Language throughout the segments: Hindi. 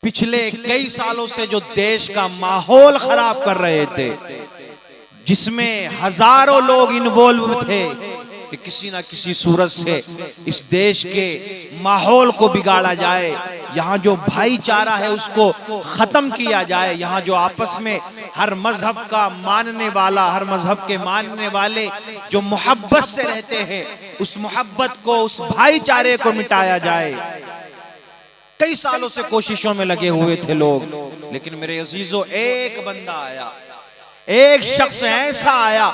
पिछले कई सालों से जो देश का माहौल खराब कर रहे थे, जिसमें हजारों लोग इन्वॉल्व थे कि किसी ना किसी सूरत से इस देश के माहौल को बिगाड़ा जाए, यहाँ जो भाईचारा है उसको खत्म किया जाए, यहाँ जो आपस में हर मजहब का मानने वाला, हर मजहब के मानने वाले जो मोहब्बत से रहते हैं, उस मोहब्बत को, उस भाईचारे को मिटाया जाए। कई सालों से कोशिशों में लगे हुए थे लोग, लेकिन मेरे अजीजों एक बंदा आया, एक शख्स ऐसा आया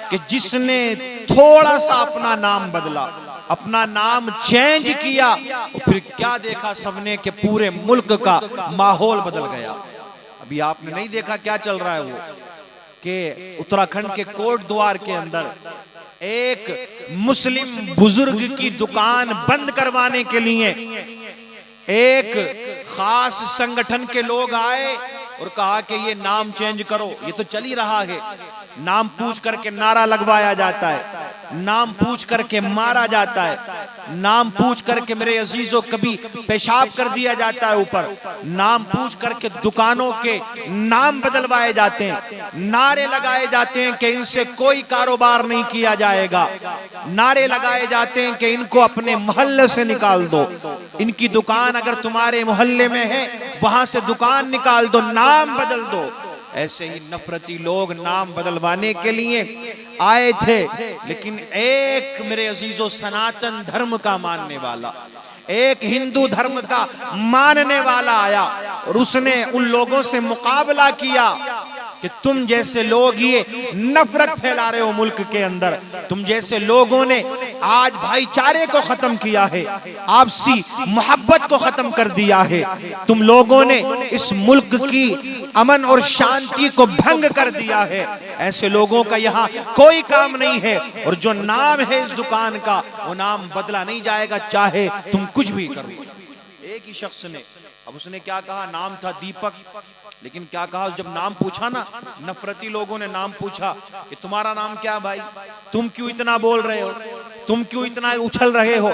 कि जिसने थोड़ा सा अपना नाम बदला, अपना नाम चेंज किया, और फिर क्या देखा सबने कि पूरे मुल्क का माहौल बदल गया। अभी आपने नहीं देखा क्या चल रहा है वो, कि उत्तराखंड के कोट द्वार के अंदर एक मुस्लिम बुजुर्ग की दुकान बंद करवाने के लिए एक खास संगठन के लोग आए और कहा कि ये नाम चेंज करो। ये तो चल ही रहा है, नाम पूछ करके नारा लगवाया जाता है, नाम पूछ करके मारा जाता है, नाम पूछ करके मेरे अजीजों कभी पेशाब कर दिया जाता है ऊपर, नाम पूछ करके दुकानों के नाम बदलवाए जाते हैं, नारे लगाए जाते हैं कि इनसे कोई कारोबार नहीं किया जाएगा, नारे लगाए जाते हैं कि इनको अपने मोहल्ले से निकाल दो, इनकी दुकान अगर तुम्हारे मोहल्ले में है वहां से दुकान निकाल दो, नाम बदल दो। ऐसे ही नफरती लोग नाम बदलवाने के लिए आए थे, लेकिन एक मेरे अजीजों सनातन धर्म का मानने वाला, एक हिंदू धर्म का मानने वाला आया और उसने उन लोगों से मुकाबला किया कि तुम जैसे लोग ये नफरत फैला रहे हो मुल्क के अंदर, तुम जैसे लोगों ने आज भाईचारे को खत्म किया है, आपसी मोहब्बत को खत्म कर दिया है, तुम लोगों ने इस मुल्क की अमन और शांति को भंग कर दिया है, ऐसे लोगों का यहाँ कोई काम नहीं है। और जो नाम है इस दुकान का, वो नाम बदला नहीं जाएगा, चाहे तुम कुछ भी करो। एक ही शख्स ने, अब उसने क्या कहा, नाम था दीपक, लेकिन क्या कहा जब नाम पूछा ना, नफरती लोगों ने नाम पूछा कि तुम्हारा नाम क्या है भाई, तुम क्यों इतना बोल रहे हो, तुम क्यों इतना उछल रहे हो,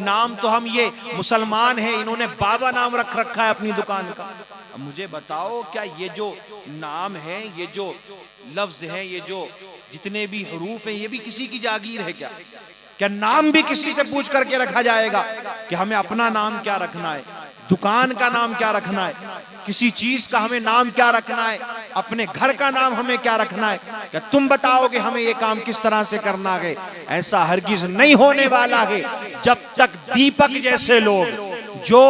नाम तो हम ये मुसलमान हैं, इन्होंने बाबा नाम रख रखा है अपनी दुकान का। अब मुझे बताओ, क्या ये जो नाम है, ये जो लफ्ज है, ये जो जितने भी हरूफ हैं, ये भी किसी की जागीर है क्या? क्या नाम भी किसी से पूछ करके रखा जाएगा कि हमें अपना नाम क्या रखना है, दुकान का नाम क्या रखना है, किसी चीज का हमें नाम क्या रखना है, अपने घर का नाम हमें क्या रखना है? क्या तुम बताओगे हमें ये काम किस तरह से करना है? ऐसा हरगिज नहीं होने वाला है जब तक दीपक जैसे लोग जो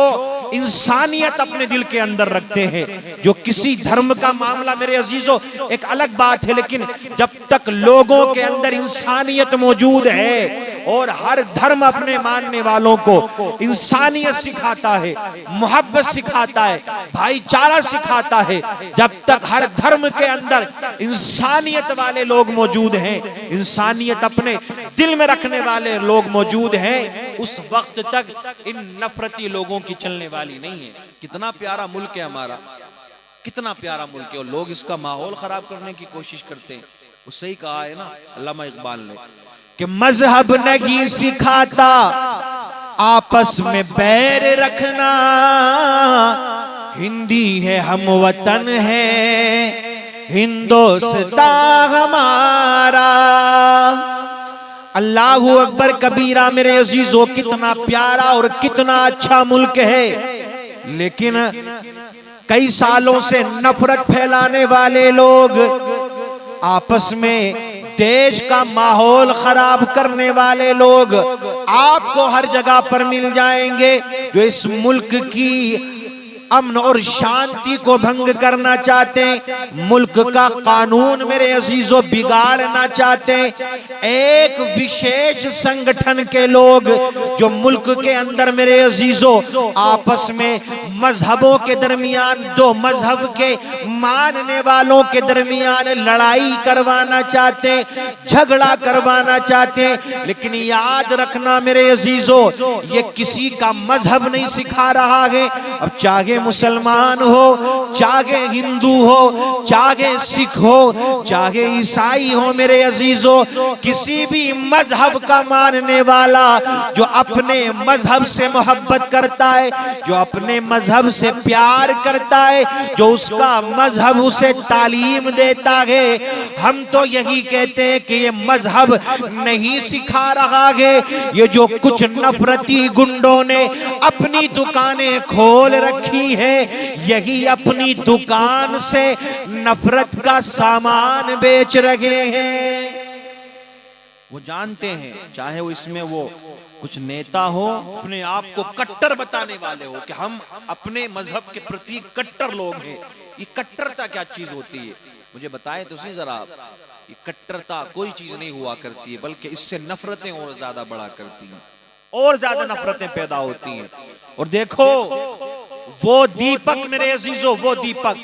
इंसानियत अपने दिल के अंदर रखते हैं, जो किसी धर्म का मामला मेरे अजीजों एक अलग बात है, लेकिन जब तक लोगों के अंदर इंसानियत मौजूद है और हर धर्म अपने मानने वालों को इंसानियत सिखाता है, मोहब्बत सिखाता है, भाईचारा सिखाता है, जब तक हर धर्म के अंदर इंसानियत वाले लोग मौजूद हैं, इंसानियत अपने दिल में रखने वाले लोग मौजूद हैं, उस वक्त तक इन नफरती लोगों की चलने वाली नहीं है। कितना प्यारा मुल्क है हमारा, कितना प्यारा मुल्क है, और लोग इसका माहौल खराब करने की कोशिश करते हैं। उससे ही कहा है ना अल्लामा इकबाल ने कि मजहब नहीं सिखाता आपस में बैर रखना, हिंदी है हम वतन है हिंदुस्तान हमारा। अल्लाहू अकबर कबीरा मेरे अजीजों, कितना प्यारा और कितना अच्छा मुल्क है, लेकिन कई सालों से नफरत फैलाने वाले लोग, आपस में देश का माहौल खराब करने वाले लोग आपको हर जगह पर मिल जाएंगे, जो इस मुल्क की अमन और शांति को भंग करना चाहते हैं, मुल्क का कानून मेरे अजीजों बिगाड़ना चाहते हैं। एक विशेष संगठन के लोग जो मुल्क के अंदर मेरे अजीजों आपस में मजहबों के दरमियान, दो मजहब के मानने वालों के दरमियान लड़ाई करवाना चाहते हैं, झगड़ा करवाना चाहते हैं। लेकिन याद रखना मेरे अजीजों, ये किसी का मजहब नहीं सिखा रहा है। अब चाहे मुसलमान हो, चाहे हिंदू हो, चाहे सिख हो, चाहे ईसाई हो, मेरे अजीजों, किसी भी मजहब का मानने वाला जो अपने मजहब से मोहब्बत करता है, जो अपने मजहब से प्यार करता है, जो उसका मजहब उसे तालीम देता है, हम तो यही कहते हैं कि ये मजहब नहीं सिखा रहा है। ये जो कुछ नफरती गुंडों ने अपनी दुकानें खोल रखी है, यही अपनी दुकान से नफरत का सामान बेच रहे हैं। वो जानते हैं, चाहे वो इसमें वो कुछ नेता हो, अपने आप को कट्टर बताने वाले हो कि हम अपने मजहब के प्रति कट्टर लोग हैं। ये कट्टरता क्या चीज होती है, मुझे बताएं तो सही जरा। ये कट्टरता कोई चीज नहीं हुआ करती है, बल्कि इससे नफरतें और ज्यादा बढ़ा करती हैं, और ज्यादा नफरतें पैदा होती हैं। और देखो वो दीपक मेरे अजीजों, वो दीपक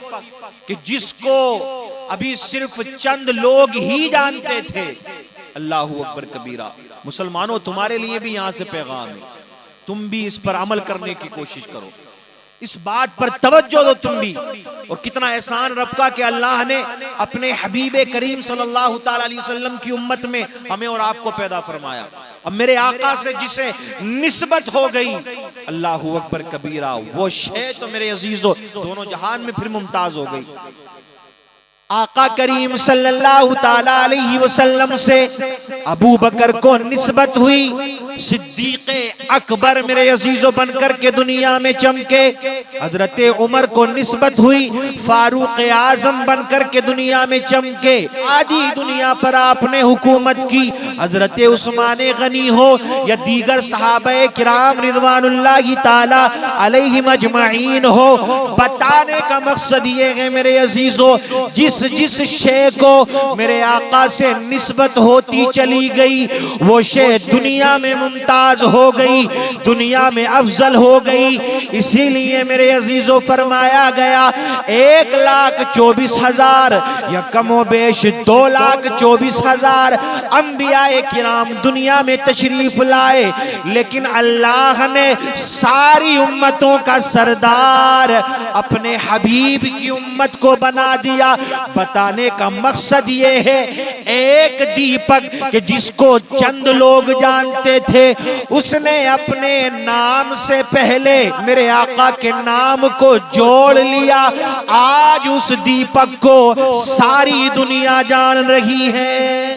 कि जिसको अभी सिर्फ चंद लोग ही जानते थे, अल्लाहू अकबर कबीरा। मुसलमानों, तुम्हारे लिए भी यहां से पैगाम है, तुम भी इस पर अमल करने की कोशिश करो, इस बात पर तवज्जो दो तुम भी। और कितना एहसान रब का कि अल्लाह ने अपने हबीबे करीम सल्लल्लाहु ताला अलैहि वसल्लम की उम्मत में हमें और आपको पैदा फरमाया। अब मेरे आका से जिसे निस्बत हो गई, अल्लाहू अकबर कबीरा, वो शे तो मेरे अजीजों दोनों जहान में फिर मुमताज हो गई। आका करीम सल्लल्लाहु ताला अलैहि वसल्लम से अबू बकर को निस्बत हुई, सिद्दीक़े अकबर मेरे अजीजों बनकर के दुनिया में चमके। हजरत उमर को निस्बत हुई, फारूक आजम बनकर के दुनिया में चमके। आधी दुनिया पर आपने हुकूमत की। हजरत उस्मान गनी हो या दीगर सहाबाए किराम रिज़वानुल्लाहि ताला अलैहिम अजमईन हो, बताने का मकसद ये है मेरे अजीजों, जिस शे को मेरे आका से निस्बत होती चली गई, वो शे दुनिया में मुमताज हो गई, दुनिया में अफजल हो गई। इसीलिए मेरे अजीजों फरमाया गया 1,24,000 या कमो बेश 2,24,000 अंबियाए किराम दुनिया में तशरीफ लाए, लेकिन अल्लाह ने सारी उम्मतों का सरदार अपने हबीब की उम्मत को बना दिया। बताने का मकसद ये है, एक दीपक कि जिसको चंद लोग जानते थे, उसने अपने नाम से पहले मेरे आका के नाम को जोड़ लिया। आज उस दीपक को सारी दुनिया जान रही है।